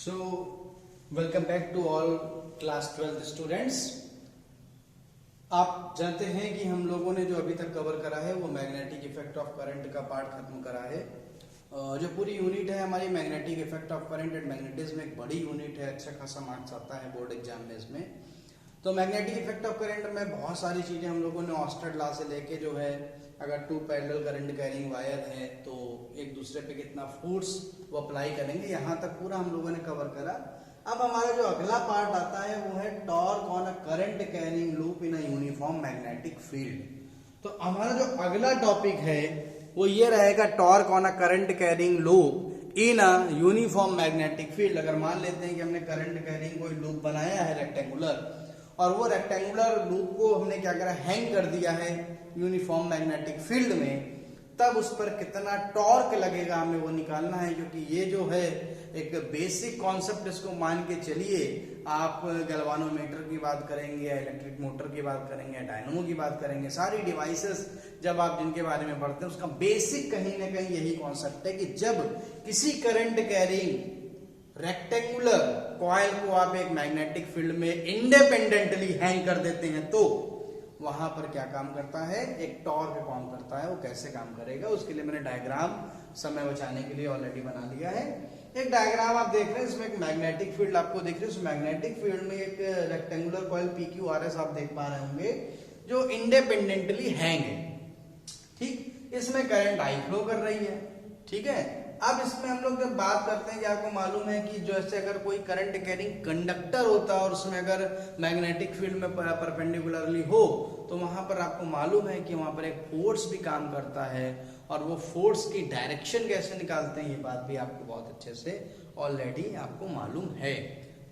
So, welcome back to all class 12th students. आप जानते हैं कि हम लोगों ने जो अभी तक कवर करा है वो मैग्नेटिक इफेक्ट ऑफ करंट का पार्ट खत्म करा है। जो पूरी यूनिट है हमारी magnetic effect of current and magnetism, एक बड़ी यूनिट है, अच्छा खासा मार्क्स आता है बोर्ड एग्जाम में इसमें। तो मैग्नेटिक इफेक्ट ऑफ करंट में बहुत सारी चीजें हम लोगों ने ऑस्टेड लॉ से लेके जो है, अगर two parallel current carrying wire है तो एक दूसरे पे कितना फोर्स वो अप्लाई करेंगे, यहाँ तक पूरा हम लोगों ने कवर करा। अब हमारा जो अगला पार्ट आता है वो है torque on a current carrying loop in a uniform magnetic field. तो हमारा जो अगला टॉपिक है वो ये रहेगा, torque on a current carrying loop in a uniform magnetic field. अगर मान लेते हैं कि हमने करंट कैरिंग कोई लूप बनाया है रेक्टेंगुलर, और वो रेक्टेंगुलर लूप को हमने क्या करा, हैंग कर दिया है यूनिफॉर्म मैग्नेटिक फील्ड में, तब उस पर कितना टॉर्क लगेगा हमें वो निकालना है। क्योंकि ये जो है एक बेसिक कॉन्सेप्ट, इसको मान के चलिए, आप गैल्वानोमीटर की बात करेंगे, इलेक्ट्रिक मोटर की बात करेंगे, डायनमो की बात करेंगे, सारी डिवाइसेस जब आप जिनके बारे में पढ़ते हैं उसका बेसिक कहीं ना कहीं यही कॉन्सेप्ट है कि जब किसी करंट कैरिंग रेक्टेंगुलर कॉइल को आप एक मैग्नेटिक फील्ड में इंडिपेंडेंटली हैंग कर देते हैं तो वहां पर क्या काम करता है, एक टॉर्क काम करता है। वो कैसे काम करेगा उसके लिए मैंने डायग्राम समय बचाने के लिए ऑलरेडी बना लिया है। एक डायग्राम आप देख रहे हैं, इसमें एक मैग्नेटिक फील्ड आपको दिख रही है। उस मैग्नेटिक फील्ड में एक रेक्टेंगुलर कॉइल PQRS आप देख पा रहे होंगे जो इंडिपेंडेंटली हैंग है। ठीक, इसमें करंट आई फ्लो कर रही है। ठीक है, अब इसमें हम लोग जब बात करते हैं कि आपको मालूम है कि जैसे अगर कोई करंट कैरिंग कंडक्टर होता है और उसमें अगर मैग्नेटिक फील्ड में परपेंडिकुलरली हो तो वहां पर आपको मालूम है कि वहां पर एक फोर्स भी काम करता है, और वो फोर्स की डायरेक्शन कैसे निकालते हैं ये बात भी आपको बहुत अच्छे से ऑलरेडी आपको मालूम है।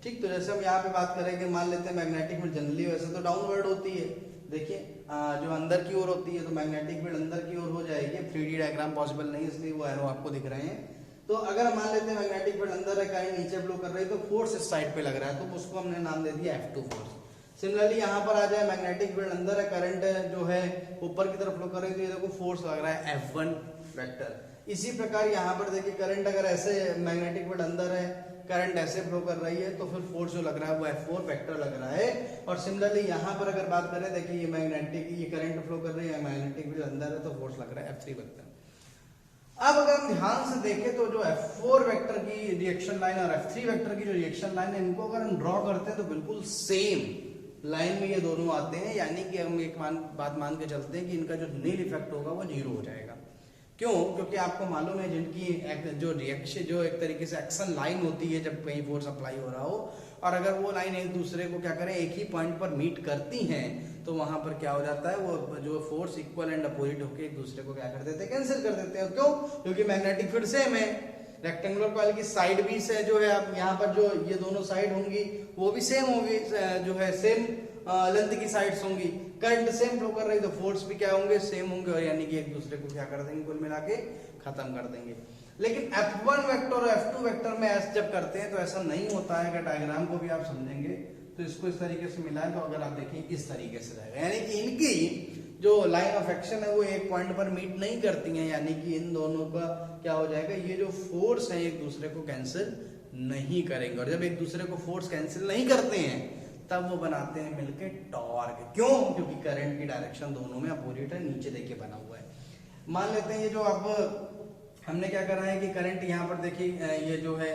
ठीक, तो जैसे हम यहाँ पे बात करेंगे, मान लेते हैं मैग्नेटिक फील्ड जनरली वैसे तो डाउनवर्ड होती है। देखिए जो अंदर की ओर होती है तो मैग्नेटिक फील्ड अंदर की ओर हो जाएगी। 3D डायग्राम पॉसिबल नहीं, इसलिए वो एरो आपको दिख रहे हैं। तो अगर मान लेते हैं मैग्नेटिक फील्ड अंदर है, करंट नीचे फ्लो कर रही है, तो फोर्स इस साइड पे लग रहा है, तो उसको हमने नाम दे दिया F2 फोर्स। सिमिलरली यहाँ पर आ जाए, मैग्नेटिक फील्ड अंदर है, करंट जो है ऊपर की तरफ फ्लो कर रही है, तो ये देखो फोर्स लग रहा है F1 वेक्टर। इसी प्रकार यहाँ पर देखिए, करंट अगर ऐसे मैग्नेटिक फील्ड अंदर है, करंट ऐसे फ्लो कर रही है, तो फिर फोर्स जो लग रहा है वो F4 वेक्टर लग रहा है। और सिमिलरली यहाँ पर अगर बात करें, देखिए ये मैग्नेटिक, ये करंट फ्लो कर रही है, मैग्नेटिक फील्ड अंदर है, तो फोर्स लग रहा है F3 वेक्टर। अब अगर हम ध्यान से देखें तो जो F4 वेक्टर की रिएक्शन लाइन और F3 वेक्टर की जो रिएक्शन लाइन है, इनको अगर हम ड्रॉ करते हैं तो बिल्कुल सेम लाइन में ये दोनों आते हैं। यानी कि हम एक बात मान के चलते हैं कि इनका जो नील इफेक्ट होगा वो 0 हो जाएगा। क्यों? क्योंकि आपको मालूम है जिनकी जो रिएक्शन, जो एक तरीके से एक्शन लाइन होती है जब कहीं फोर्स अप्लाई हो रहा हो, और अगर वो लाइन एक दूसरे को क्या करें, एक ही पॉइंट पर मीट करती हैं, तो वहां पर क्या हो जाता है, वो जो फोर्स इक्वल एंड अपोजिट होकर एक दूसरे को क्या कर देते हैं, कैंसिल कर देते हैं। क्यों? क्योंकि मैग्नेटिक फील्ड सेम है, रेक्टेंगुलर कॉइल की साइड भी से जो है, अब यहाँ पर जो ये दोनों साइड होंगी वो भी सेम होगी, जो है सेम लेंथ की साइड्स होंगी, करंट सेम फ्लो कर रही, तो फोर्स भी क्या होंगे, सेम होंगे, और यानी कि एक दूसरे को क्या कर देंगे, कुल मिला के खत्म कर देंगे। लेकिन F1 वेक्टर और F2 वेक्टर में ऐसा जब करते हैं तो ऐसा नहीं होता है। अगर डायग्राम को भी आप समझेंगे तो इसको इस तरीके से मिलाएं, तो अगर आप देखें इस तरीके से रहेगा, यानी कि इनकी जो लाइन ऑफ एक्शन है वो एक पॉइंट पर मीट नहीं करती हैं, यानी कि इन दोनों का क्या हो जाएगा, ये जो फोर्स है एक दूसरे को कैंसिल नहीं करेंगे। और जब एक दूसरे को फोर्स कैंसिल नहीं करते हैं तब वो बनाते हैं मिलके टॉर्क। क्यों? क्योंकि करंट की डायरेक्शन दोनों में अपोजिट है, नीचे देखिए बना हुआ है। मान लेते हैं ये जो अब हमने क्या करा है कि करंट यहाँ पर देखिए, ये जो है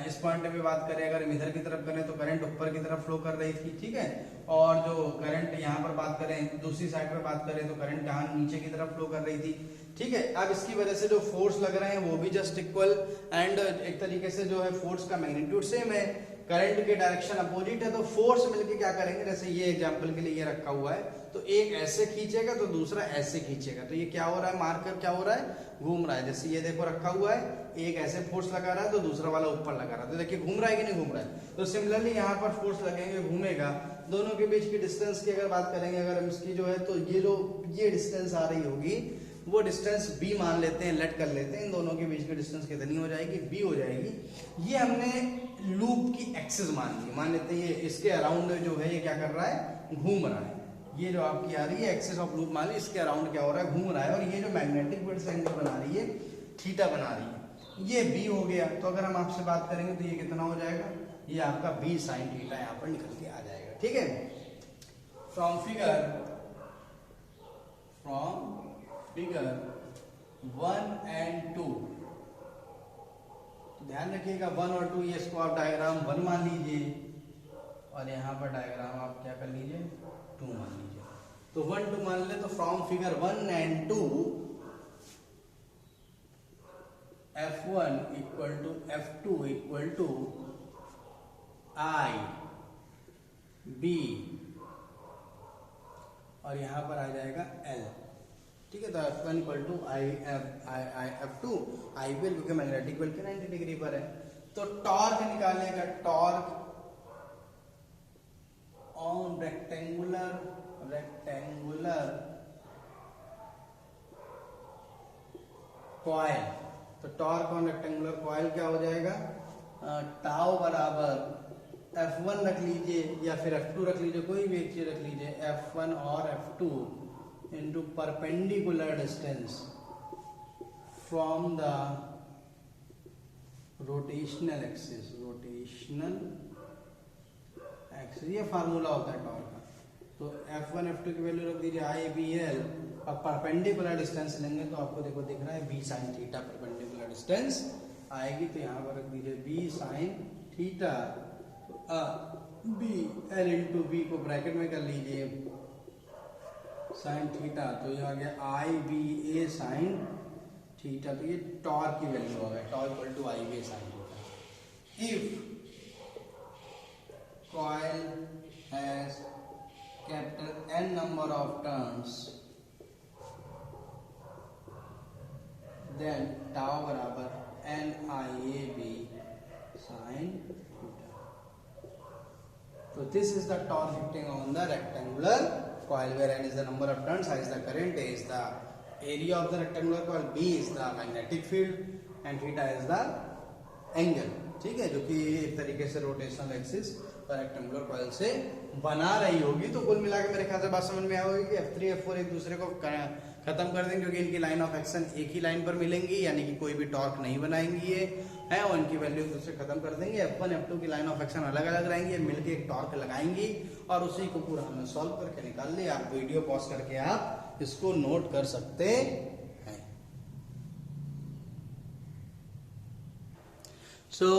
इस पॉइंट पे बात करें, अगर हम इधर की तरफ करें तो करंट ऊपर की तरफ फ्लो कर रही थी। ठीक है, और जो करंट यहाँ पर बात करें, दूसरी साइड पर बात करें तो करंट यहाँ नीचे की तरफ फ्लो कर रही थी। ठीक है, अब इसकी वजह से जो फोर्स लग रहे हैं वो भी जस्ट इक्वल, एंड एक तरीके से जो है फोर्स का मैग्नीट्यूड सेम है, करंट के डायरेक्शन अपोजिट है, तो फोर्स मिलके क्या करेंगे, जैसे ये एग्जांपल के लिए ये रखा हुआ है, तो एक ऐसे खींचेगा तो दूसरा ऐसे खींचेगा, तो ये क्या हो रहा है, मार्कर क्या हो रहा है, घूम रहा है। जैसे ये देखो रखा हुआ है, एक ऐसे फोर्स लगा रहा है तो दूसरा वाला ऊपर लगा रहा है, तो देखिए घूम रहा है कि नहीं घूम रहा है। तो सिमिलरली यहाँ पर फोर्स लगेंगे, घूमेगा। दोनों के बीच की डिस्टेंस की अगर बात करेंगे, अगर हम इसकी जो है, तो ये डिस्टेंस आ रही होगी, वो डिस्टेंस b मान लेते हैं, लेट कर लेते हैं, इन दोनों के बीच की डिस्टेंस कितनी हो जाएगी, b हो जाएगी। ये हमने लूप की एक्सिस मान ली, मान लेते हैं ये इसके अराउंड जो है ये क्या कर रहा है, घूम रहा है। ये जो आपकी आ रही है एक्सिस ऑफ लूप मान ली, इसके अराउंड क्या हो रहा है, घूम रहा है। और ये जो मैग्नेटिक फील्ड एंगल बना रही है, थीटा बना रही है, ये b हो गया। तो अगर हम आपसे बात करेंगे तो ये कितना हो जाएगा, ये आपका b sin थीटा यहाँ पर निकल के आ जाएगा। ठीक है, फ्रॉम फिगर 1 and 2, ध्यान रखिएगा 1 और 2, ये इसको आप डायग्राम 1 मान लीजिए और यहाँ पर डायग्राम आप क्या कर लीजिए 2 मान लीजिए। तो 1 2 मान ले, तो from figure 1 and 2 F1 equal to F2 equal to I B और यहाँ पर आ जाएगा L। ठीक है, तो F1 equal to F2 I B, क्योंकि मैग्नेटिक फील्ड के 90 डिग्री पर है। तो टॉर्क निकालने का, टॉर्क ऑन रेक्टेंगुलर कॉइल, तो टॉर्क ऑन रेक्टेंगुलर कॉइल क्या हो जाएगा, टाउ बराबर F1 रख लीजिए या फिर F2 रख लीजिए, कोई भी एक चीज रख लीजिए, F1 और F2 into perpendicular distance from the rotational axis, ये फार्मूला होता है टॉर्क का। तो F1 F2 की वैल्यू रख दीजिए IBL, अब परपेंडिकुलर डिस्टेंस लेंगे तो आपको देखो दिख रहा है b sin theta, perpendicular distance आएगी तो यहाँ पर रख दीजिए b sin theta, b L into b को ब्रैकेट में कर लीजिए sin थीटा, तो ये आ गया IBA sin थीटा। तो ये टॉर्क की वैल्यू आ गया, torque equal to IBA sin theta. If coil has capital N number of turns, then tau बराबर NIAB sin theta. So this is the torque acting on the rectangular coil, where N is the number of turns, I is the current, A is the area of the rectangular coil, B is the magnetic field and theta is the angle। ठीक है, जो कि एक तरीके से rotational axis rectangular coil से बना रही होगी। तो कुल मिला के मेरे ख्याल से बात समझ में आएगी कि F3 F4 एक दूसरे को खत्म कर देंगे, क्योंकि इनकी लाइन ऑफ एक्शन एक ही लाइन पर मिलेंगी, यानी कि कोई भी टॉर्क नहीं बनाएंगी ये है, और इनकी वैल्यू एक दूसरे खत्म कर देंगे। F1 F2 की लाइन ऑफ एक्शन अलग अलग रहेंगी, मिलकर एक टॉर्क लगाएंगी और उसी को पूरा हमने सॉल्व करके निकाल लिया। आप वीडियो पॉज करके आप इसको नोट कर सकते हैं। So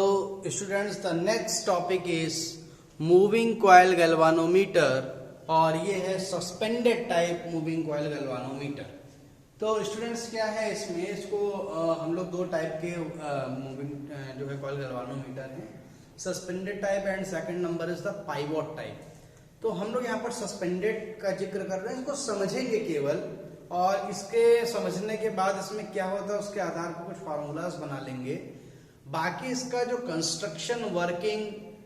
students, the next topic is moving coil galvanometer, और ये है suspended type moving coil galvanometer. तो स्टूडेंट्स क्या है इसमें, इसको हम लोग दो टाइप के मूविंग जो है कॉइल गैल्वानोमीटर है, suspended type and second number is the pivot type. तो हम लोग यहाँ पर सस्पेंडेड का जिक्र कर रहे हैं, इसको समझेंगे केवल, और इसके समझने के बाद इसमें क्या होता है उसके आधार पर कुछ फार्मूलाज बना लेंगे। बाकी इसका जो कंस्ट्रक्शन, वर्किंग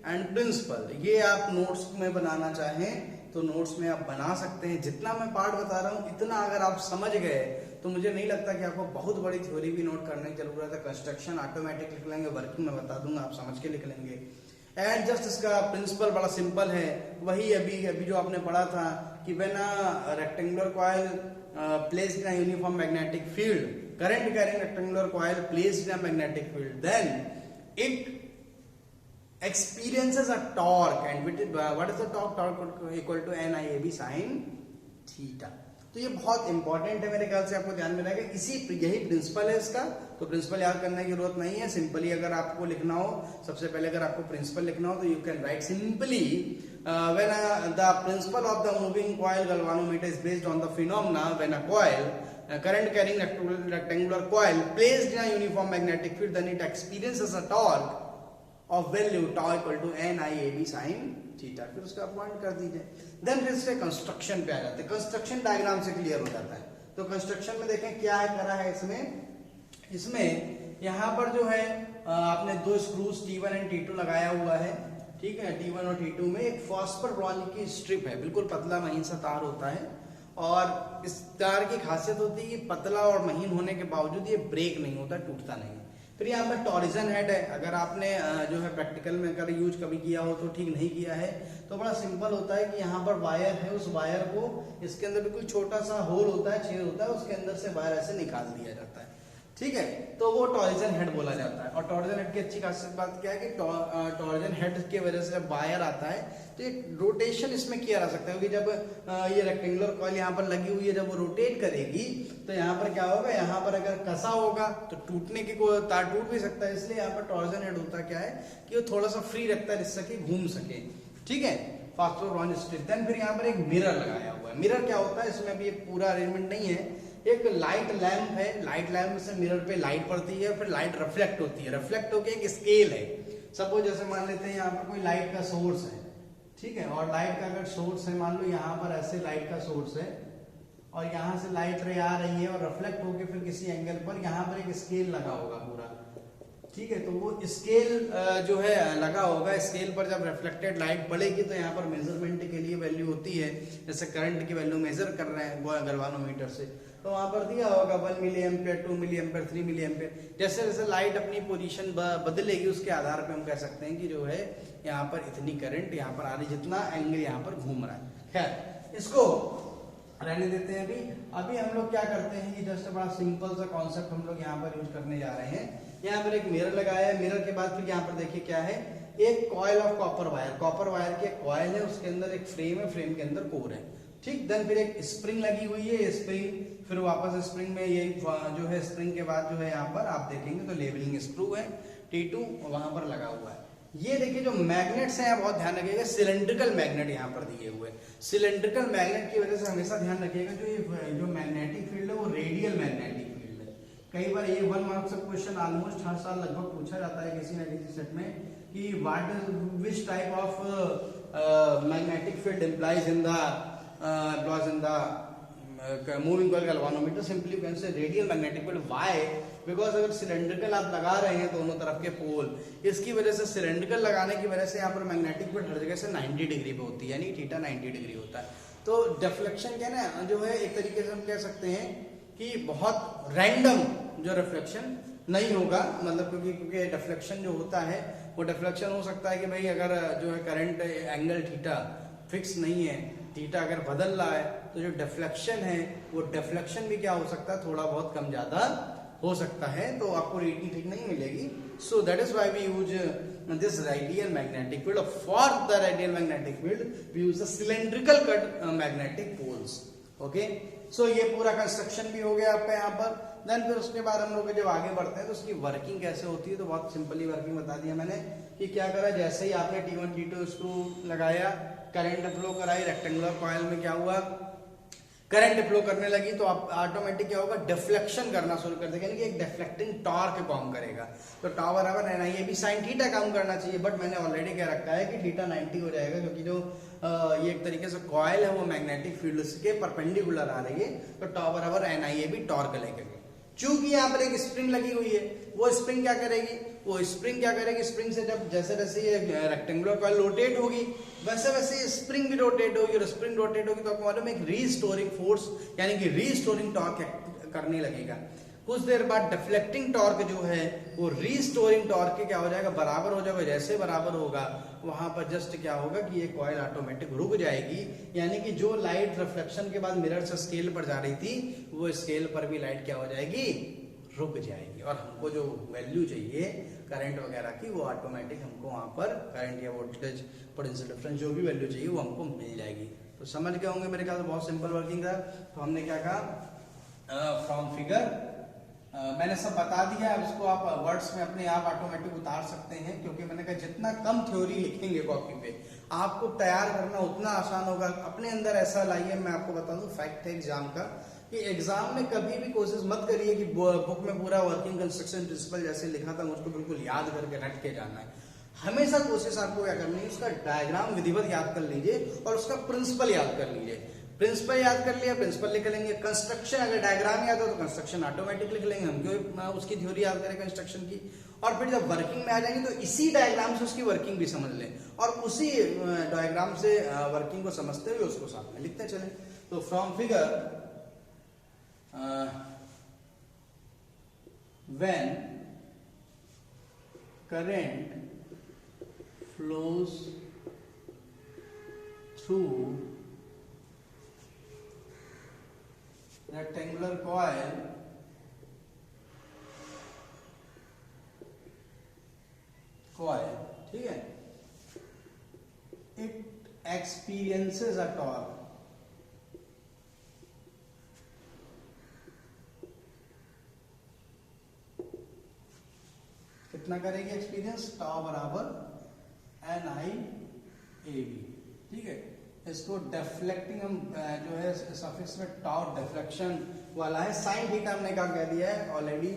एंड प्रिंसिपल, ये आप नोट्स में बनाना चाहें तो नोट्स में आप बना सकते हैं। जितना मैं पार्ट बता रहा हूँ इतना अगर आप समझ गए तो मुझे नहीं लगता कि आपको बहुत बड़ी थ्योरी भी नोट करने की जरूरत है। कंस्ट्रक्शन ऑटोमेटिक लिख लेंगे, वर्किंग में बता दूंगा, आप समझ के लिख लेंगे। एंड जस्ट इसका प्रिंसिपल बड़ा सिंपल है, वही अभी जो आपने पढ़ा था कि when a rectangular coil placed in a uniform magnetic field, current carrying rectangular coil placed in a magnetic field, then it experiences a torque, and what is the torque? Torque equal to NIAB sin theta। तो ये बहुत important है, मेरे ख्याल से आपको ध्यान में रहेगा। यही प्रिंसिपल है इसका, तो प्रिंसिपल याद करने की जरूरत नहीं है। सिंपली अगर आपको लिखना हो, सबसे पहले अगर आपको प्रिंसिपल लिखना हो तो you can write simply when the principle of the moving coil galvanometer is based on the phenomena when a coil current carrying rectangular coil placed in a uniform magnetic field, then it experiences a torque of value tau equal to NIAB sin theta। फिर उसका point कर दीजिए। Then फिर इसके construction पे आ जाते हैं, construction diagram से क्लियर हो जाता है। तो कंस्ट्रक्शन में देखें क्या है करा है इसमें यहाँ पर जो है आपने दो स्क्रूज T1 एंड T2 लगाया हुआ है। ठीक है, T1 और T2 में एक फॉस्फर ब्रॉन्ज की स्ट्रिप है, बिल्कुल पतला महीन सा तार होता है, और इस तार की खासियत होती है कि पतला और महीन होने के बावजूद ये ब्रेक नहीं होता, टूटता नहीं। फिर यहाँ पर टॉरिजन हेड है, अगर आपने जो है प्रैक्टिकल में अगर यूज कभी किया हो तो ठीक नहीं किया है, तो बड़ा सिंपल होता है कि यहाँ पर वायर है, उस वायर को इसके अंदर बिल्कुल छोटा सा होल होता है, छेद होता है, उसके अंदर से वायर ऐसे निकाल दिया जाता है। ठीक है, तो वो टॉर्जन हेड बोला जाता है। और टॉर्जन हेड की अच्छी खासियत बात क्या है कि टॉर्जन हेड की वजह से जब वायर आता है तो एक रोटेशन इसमें किया जा सकता है, क्योंकि जब ये रेक्टेंगुलर कॉइल यहाँ पर लगी हुई है, जब वो रोटेट करेगी तो यहाँ पर क्या होगा, यहाँ पर अगर कसा होगा तो टूटने की कोई तार टूट भी सकता है। इसलिए यहाँ पर टॉर्जन हेड होता क्या है कि वो थोड़ा सा फ्री रखता है जिससे कि घूम सके। ठीक है, फास्फोर वन स्ट्रिप। देन फिर यहाँ पर एक मिरर लगाया हुआ है। मिरर क्या होता है, इसमें अभी पूरा अरेंजमेंट नहीं है। एक लाइट लैंप है, लाइट लैंप से मिरर पे लाइट पड़ती है, फिर लाइट रिफ्लेक्ट होती है। रिफ्लेक्ट होकर एक स्केल है। सपोज जैसे मान लेते हैं यहाँ पर कोई लाइट का सोर्स है, ठीक है, और लाइट का अगर सोर्स है, मान लो यहाँ पर ऐसे लाइट का सोर्स है और यहाँ से लाइट रे आ रही है और रिफ्लेक्ट होकर फिर किसी एंगल पर यहाँ पर एक स्केल लगा होगा पूरा। ठीक है, तो वो स्केल जो है लगा होगा, स्केल पर जब रिफ्लेक्टेड लाइट पड़ेगी तो यहाँ पर मेजरमेंट के लिए वैल्यू होती है। जैसे करंट की वैल्यू मेजर कर रहे हैं गैल्वानोमीटर से, तो वहां पर दिया होगा 1 milli ampere, 2 milli ampere, 3 milli ampere. जैसे जैसे लाइट अपनी पोजीशन बदलेगी उसके आधार पे हम कह सकते हैं कि जो है यहाँ पर इतनी करंट यहाँ पर आ रही, जितना एंगल यहाँ पर घूम रहा है। खैर, इसको रहने देते हैं। अभी हम लोग क्या करते हैं कि जस्ट बड़ा सिंपल सा कॉन्सेप्ट हम लोग यहाँ पर यूज करने जा रहे हैं। यहाँ पर एक मिरर लगाया है। मिरर के बाद फिर यहाँ पर देखिए क्या है, एक coil of copper wire. Copper wire के कॉइल है, उसके अंदर एक फ्रेम है, फ्रेम के अंदर कोर है। ठीक, देन फिर एक स्प्रिंग लगी हुई है। स्प्रिंग फिर वापस स्प्रिंग में ये जो है स्प्रिंग के बाद जो है यहाँ पर आप देखेंगे तो लेवलिंग स्क्रू है T2 वहां पर लगा हुआ है। ये देखिए जो मैग्नेट्स हैं, बहुत ध्यान रखिएगा, सिलेंड्रिकल मैग्नेट यहाँ पर दिए हुए। सिलेंड्रिकल मैग्नेट की वजह से हमेशा ध्यान रखिएगा जो ये जो मैग्नेटिक फील्ड है वो रेडियल मैग्नेटिक फील्ड है। कई बार ये 1 मार्क्स का क्वेश्चन ऑलमोस्ट हर साल लगभग पूछा जाता है किसी न किसी सेट में कि what is which type of magnetic field employees in the moving coil galvanometer. Simply can say radial magnetic field. Why? Because अगर सिलेंड्रिकल आप लगा रहे हैं दोनों तरफ के पोल, इसकी वजह से सिलेंड्रिकल लगाने की वजह से यहाँ पर मैग्नेटिक फील्ड हर जगह से 90 डिग्री पे होती है, यानी थीटा 90 डिग्री होता है। तो डिफ्लेक्शन क्या ना जो है एक तरीके से हम कह सकते हैं कि बहुत रैंडम जो रिफ्लेक्शन नहीं होगा, मतलब क्योंकि डिफ्लेक्शन जो होता है वो डिफ्लेक्शन हो सकता है कि भाई अगर जो है करंट एंगल थीटा फिक्स नहीं है, थीटा अगर बदल रहा है तो जो डिफ्लेक्शन है वो डिफ्लेक्शन भी क्या हो सकता है, थोड़ा बहुत कम ज्यादा हो सकता है, तो आपको रीडिंग ठीक नहीं मिलेगी। So that is why we use this radial magnetic field. For the radial magnetic field we use the cylindrical cut magnetic poles. Okay, so ये पूरा कंस्ट्रक्शन भी हो गया आपका यहाँ पर। देन फिर उसके बाद हम लोग जब आगे बढ़ते हैं तो उसकी वर्किंग कैसे होती है, तो बहुत सिंपली वर्किंग बता दिया मैंने कि क्या करा। जैसे ही आपने T1 T2 स्क्रू लगाया, करंट फ्लो कराई, रेक्टेंगुलर कॉइल में क्या हुआ, करंट फ्लो करने लगी, तो आप ऑटोमेटिक क्या होगा, डिफ्लेक्शन करना शुरू कर देगा, यानी कि एक डिफ्लेक्टिंग टॉर्क काम करेगा। तो टॉ बराबर है ना, ये भी साइन थीटा काम करना चाहिए, बट मैंने ऑलरेडी क्या रखा है कि थीटा 90 हो जाएगा, क्योंकि जो ये एक तरीके से कॉइल है वो मैग्नेटिक फील्ड के परपेंडिकुलर आ रही है, तो टॉ बराबर NIA भी टॉर्क लगेगा। चूंकि यहाँ पर एक स्प्रिंग लगी हुई है, वो स्प्रिंग क्या करेगी, स्प्रिंग से जब जैसे जैसे ये रेक्टेंगुलर कॉइल रोटेट होगी वैसे वैसे स्प्रिंग भी रोटेट होगी, और स्प्रिंग रोटेट होगी तो आपको मालूम है एक रीस्टोरिंग फोर्स यानी कि रीस्टोरिंग टॉर्क करने लगेगा। कुछ देर बाद डिफ्लेक्टिंग टॉर्क जो है वो रीस्टोरिंग टॉर्क के क्या हो जाएगा, बराबर हो जाएगा। जैसे बराबर होगा वहां पर जस्ट क्या होगा कि ये कॉइल ऑटोमेटिक रुक जाएगी, यानी कि जो लाइट रिफ्लेक्शन के बाद मिरर से स्केल पर जा रही थी वो स्केल पर भी लाइट क्या हो जाएगी, रुक जाएगी, और हमको जो वैल्यू चाहिए करंट वगैरह की वो ऑटोमेटिक हमको वहां पर करंट या वोल्टेज पोटेंशियल डिफरेंस जो भी वैल्यू चाहिए वो हमको मिल जाएगी। तो समझ गए होंगे मेरे ख्याल से, बहुत सिंपल वर्किंग था। तो हमने क्या कहा, फ्रॉम फिगर मैंने सब बता दिया। अब इसको आप वर्ड्स में अपने आप ऑटोमेटिक उतार सकते हैं, क्योंकि मैंने कहा जितना कम थ्योरी लिखेंगे कॉपी पे आपको तैयार करना उतना आसान होगा। अपने अंदर ऐसा लाइए, मैं आपको बता दूं फैक्ट है एग्जाम का, कि एग्जाम में कभी भी कोशिश मत करिए कि बुक में पूरा वर्किंग कंस्ट्रक्शन प्रिंसिपल जैसे लिखा था मुझको बिल्कुल याद करके रट के जाना है। हमेशा कोशिश आपको क्या करनी है, उसका डायग्राम विधिवत याद कर लीजिए और उसका प्रिंसिपल याद कर लीजिए। प्रिंसिपल याद कर लिया, प्रिंसिपल लिख लेंगे। कंस्ट्रक्शन अगर डायग्राम याद हो तो कंस्ट्रक्शन ऑटोमेटिक लिख लेंगे, हम क्यों उसकी थ्योरी याद करें कंस्ट्रक्शन की। और फिर जब वर्किंग में आ जाएंगे तो इसी डायग्राम से उसकी वर्किंग भी समझ लें, और उसी डायग्राम से वर्किंग को समझते हुए उसको साथ में लिखते चलें। तो from figure when current flows through rectangular coil coil, ठीक है, इट एक्सपीरियंसेस अ टॉर्क, कितना करेगी एक्सपीरियंस, टाउ बराबर NI/AV, ठीक है। इसको डिफ्लेक्टिंग हम जो है सफिक्स में टाउ डिफ्लेक्शन वाला है, साइन थीटा हमने क्या कह दिया है ऑलरेडी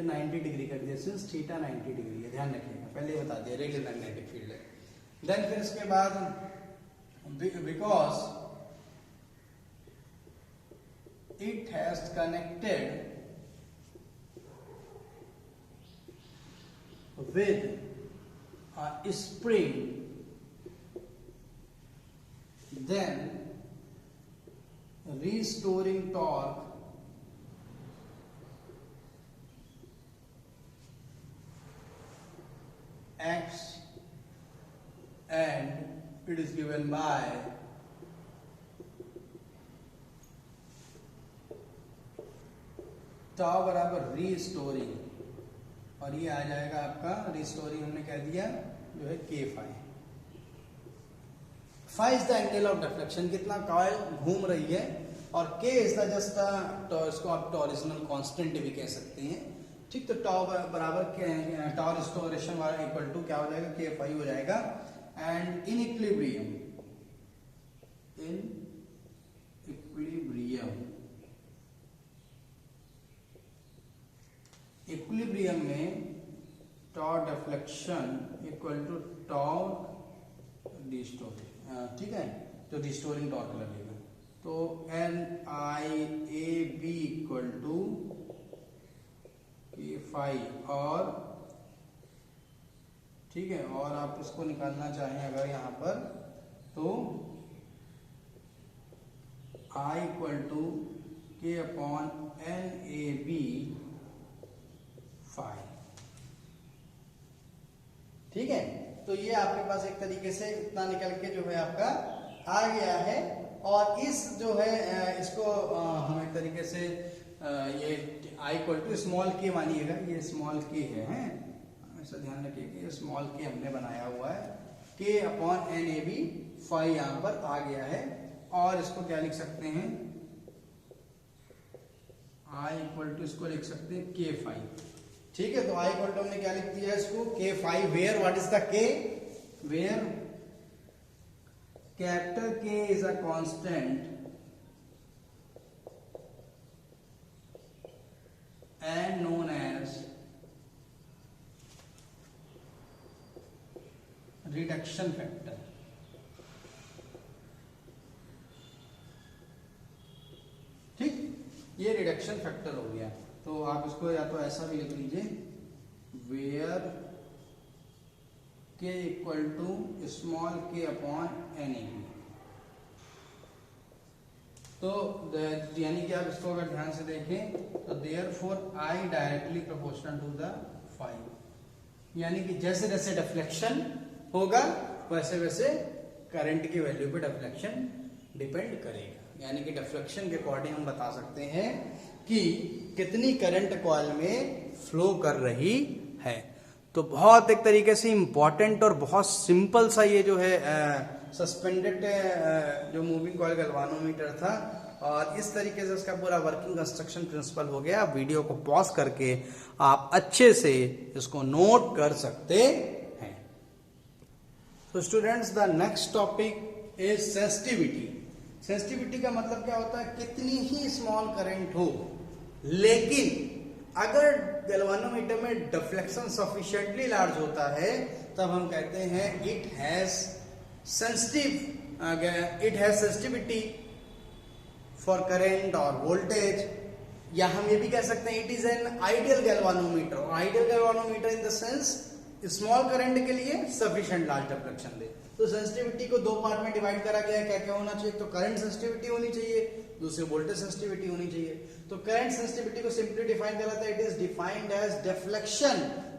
90 डिग्री कर दिया, सिंस थीटा 90 डिग्री है, ध्यान रखिएगा, पहले बता दिया रेडियल मैग्नेटिक फील्ड है। देन फिर इसके बाद because it has connected with a spring, then restoring torque acts, and it is given by tau बराबर restoring, और ये आ जाएगा आपका रिस्टोरिंग, हमने कह दिया जो है K phi. Phi is the angle of deflection, कितना कॉइल घूम रही है, और K इज द जस्ट इसको आप टॉरिजनल कांस्टेंट भी कह सकते हैं, ठीक। तो टाउ बराबर टाउ रिस्टोरेशन वाला इक्वल टू क्या हो जाएगा, K फाई हो जाएगा। एंड इन इक्विलिब्रियम इक्विलिब्रियम में tau deflection equal to torque restoration, ठीक है, तो रिस्टोरिंग टॉर्क लगेगा, तो NI/AV equal to K phi, और ठीक है, और आप इसको निकालना चाहें अगर यहां पर, तो I equal to K upon NAB phi, ठीक है। तो ये आपके पास एक तरीके से इतना निकल के जो है आपका आ गया है, और इस जो है इसको हम एक तरीके से ये I equal to small k मानिएगा, ये स्मॉल k है, हमेशा ध्यान रखिए कि ये स्मॉल k हमने बनाया हुआ है, K अपॉन NAB फाई यहां पर आ गया है, और इसको क्या लिख सकते हैं, I इक्वल टू इसको लिख सकते हैं K फाई, ठीक है। तो I इक्वल टू हमने क्या लिख दिया इसको, K phi, where what is the K, where capital K is a constant and known as reduction factor, ठीक, ये रिडक्शन फैक्टर हो गया। तो आप इसको या तो ऐसा भी लिख लीजिए, where K equal to small k upon NAB, तो यानी कि आप इसको अगर ध्यान से देखें तो therefore I directly proportional to the phi, यानी कि जैसे जैसे डिफ्लेक्शन होगा वैसे वैसे करंट की वैल्यू पे डिफ्लेक्शन डिपेंड करेगा, यानी कि डिफ्लेक्शन के अकॉर्डिंग हम बता सकते हैं कि कितनी करंट कॉइल में फ्लो कर रही है। तो बहुत एक तरीके से इंपॉर्टेंट और बहुत सिंपल सा ये जो है सस्पेंडेड जो मूविंग कॉइल गैल्वानोमीटर था, और इस तरीके से इसका पूरा वर्किंग कंस्ट्रक्शन प्रिंसिपल हो गया। वीडियो को पॉज करके आप अच्छे से इसको नोट कर सकते हैं। तो students, the next topic is sensitivity. Sensitivity का मतलब क्या होता है, कितनी ही स्मॉल करंट हो लेकिन अगर गैल्वानोमीटर में डिफ्लेक्शन सफिशिएंटली लार्ज होता है तब हम कहते हैं it has sensitivity for current और वोल्टेज, या हम ये भी कह सकते हैं it is an ideal galvanometer. Ideal galvanometer in the sense small current के लिए सफिशिएंट लार्ज डिफ्लेक्शन दे। तो सेंसिटिविटी को दो पार्ट में डिवाइड करा गया है, क्या क्या होना चाहिए, तो करंट सेंसिटिविटी होनी चाहिए, दूसरी वोल्टेज सेंसिटिविटी होनी चाहिए। तो करंट सेंसिटिविटी को सिंपली डिफाइन करा था, it is defined as deflection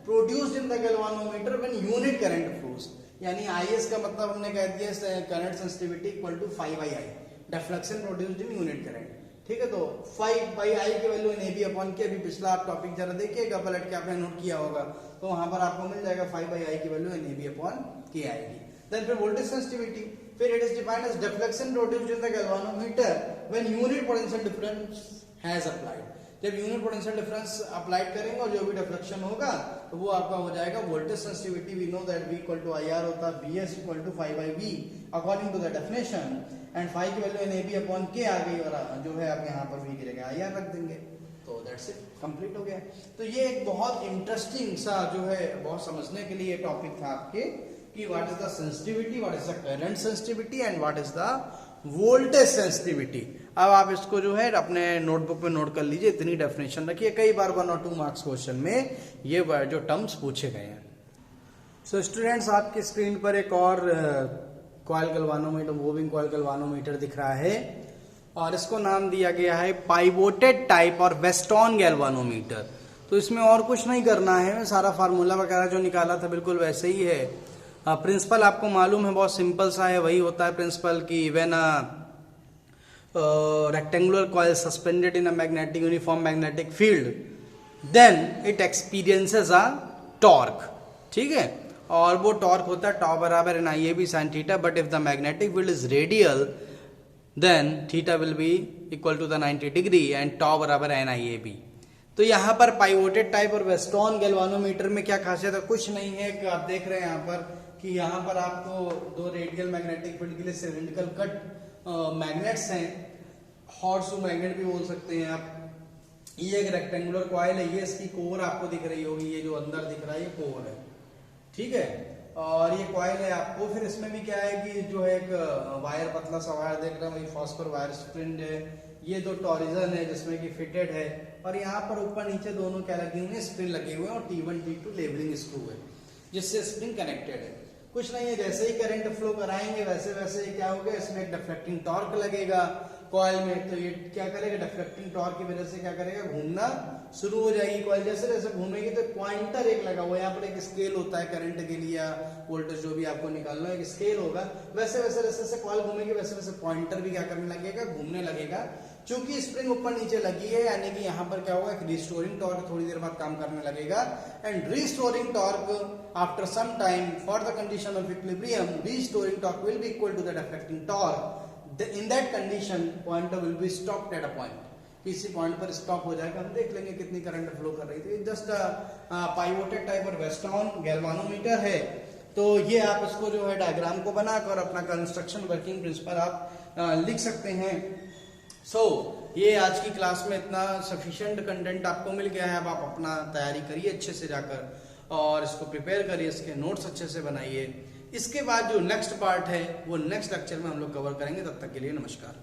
produced in the galvanometer when unit current flows, यानी IS का मतलब हमने कह दिया current sensitivity equal to 5/I, deflection produced in unit current. ठीक है, तो 5/I की वैल्यू इन AB अपॉन के, अभी पिछला आप टॉपिक जरा देखिएगा पलट के, आपने नोट किया होगा, तो वहां पर आपको मिल जाएगा 5/I की वैल्यू इन AB अपॉन के आएगी। देन फिर वोल्टेज सेंसिटिविटी, फिर it is defined as deflection produced in the galvanometer when unit potential difference has applied. जब यूनिट पोटेंशियल डिफरेंस अप्लाइड करेंगे और जो भी डिफ्लेक्शन होगा तो वो आपका हो जाएगा voltage sensitivity. We know that V equal to IR होता है, VS equal to 5/V according to the definition, and 5 की वैल्यू इन AB अपॉन के आ गई और जो है आप यहाँ पर V की जगह IR रख देंगे, तो दैट्स इट, कंप्लीट हो गया। तो ये एक बहुत इंटरेस्टिंग सा जो है बहुत समझने के लिए टॉपिक था आपके कि what is the sensitivity, what is the current sensitivity and what is the voltage sensitivity. अब आप इसको जो है अपने नोटबुक में नोट कर लीजिए, इतनी डेफिनेशन रखिए, कई बार 1 और 2 मार्क्स क्वेश्चन में ये जो टर्म्स पूछे गए हैं। सो स्टूडेंट्स, आपकी स्क्रीन पर एक और coil galvanometer, moving coil galvanometer दिख रहा है और इसको नाम दिया गया है पाइवोटेड टाइप और वेस्टॉन गैल्वानोमीटर। तो इसमें और कुछ नहीं करना है, सारा फार्मूला वगैरह जो निकाला था बिल्कुल वैसे ही है। प्रिंसिपल आपको मालूम है, बहुत सिंपल सा है, वही होता है प्रिंसिपल की when rectangular coil suspended in a magnetic uniform magnetic field then it experiences a torque, ठीक है, और वो टॉर्क होता है टॉ बराबर NIAB sin theta, but if the magnetic field is radial then theta will be equal to the 90 degree and tau बराबर NIAB। तो यहाँ पर पाइवोटेड टाइप और वेस्टॉन गैल्वानोमीटर में क्या खासियत है, कुछ नहीं है कि आप देख रहे हैं यहाँ पर कि यहाँ पर आपको 2 रेडियल मैग्नेटिक फील्ड के लिए सिलिंड्रिकल कट मैग्नेट्स हैं, हॉर्सू मैग्नेट भी बोल सकते हैं आप। ये एक रेक्टेंगुलर कॉइल है, ये इसकी कोर आपको दिख रही होगी, ये जो अंदर दिख रहा है ये कोर है, ठीक है, और ये कॉइल है आपको। फिर इसमें भी क्या है कि जो है एक वायर, पतला सा वायर देख रहे हैं, वही फॉस्फर वायर स्प्रिंग है, ये 2 टॉरिजन है जिसमें कि फिटेड है, और यहाँ पर ऊपर नीचे दोनों क्या लगे हुए हैं, स्प्रिंग लगे हुए हैं, और T1 T2 लेवलिंग स्क्रू है जिससे स्प्रिंग कनेक्टेड है। कुछ नहीं है, जैसे ही करंट फ्लो कराएंगे वैसे वैसे क्या होगा, इसमें एक डिफ्लेक्टिंग टॉर्क लगेगा कॉइल में, तो ये क्या करेगा, डिफ्लेक्टिंग टॉर्क की वजह से क्या करेगा, घूमना शुरू हो जाएगी कॉइल। जैसे जैसे घूमेगी तो पॉइंटर एक लगा हुआ है, यहाँ पर एक स्केल होता है करंट के लिए या वोल्टेज जो भी आपको निकालना है, एक स्केल होगा, वैसे वैसे जैसे जैसे कॉइल घूमेगी वैसे वैसे पॉइंटर भी क्या करने लगेगा, घूमने लगेगा। चूंकि स्प्रिंग ऊपर नीचे लगी है, यानी कि यहाँ पर क्या होगा, एक रिस्टोरिंग टॉर्क थोड़ी देर बाद काम करने लगेगा, and restoring torque after some time for the condition of equilibrium, restoring torque will be equal to the deflecting torque. In that condition pointer will be stopped at a point, किसी point पर stop हो जाएगा, हम देख लेंगे कितनी current flow कर रही थी। जस्ट पाइवोटेड टाइप और वेस्टॉन गैल्वानोमीटर है, तो ये आप इसको जो है डायग्राम को बनाकर अपना कंस्ट्रक्शन वर्किंग प्रिंसिपल आप लिख सकते हैं। ये आज की क्लास में इतना सफिशिएंट कंटेंट आपको मिल गया है। अब आप अपना तैयारी करिए अच्छे से जाकर और इसको प्रिपेयर करिए, इसके नोट्स अच्छे से बनाइए। इसके बाद जो नेक्स्ट पार्ट है वो नेक्स्ट लेक्चर में हम लोग कवर करेंगे। तब तक के लिए नमस्कार।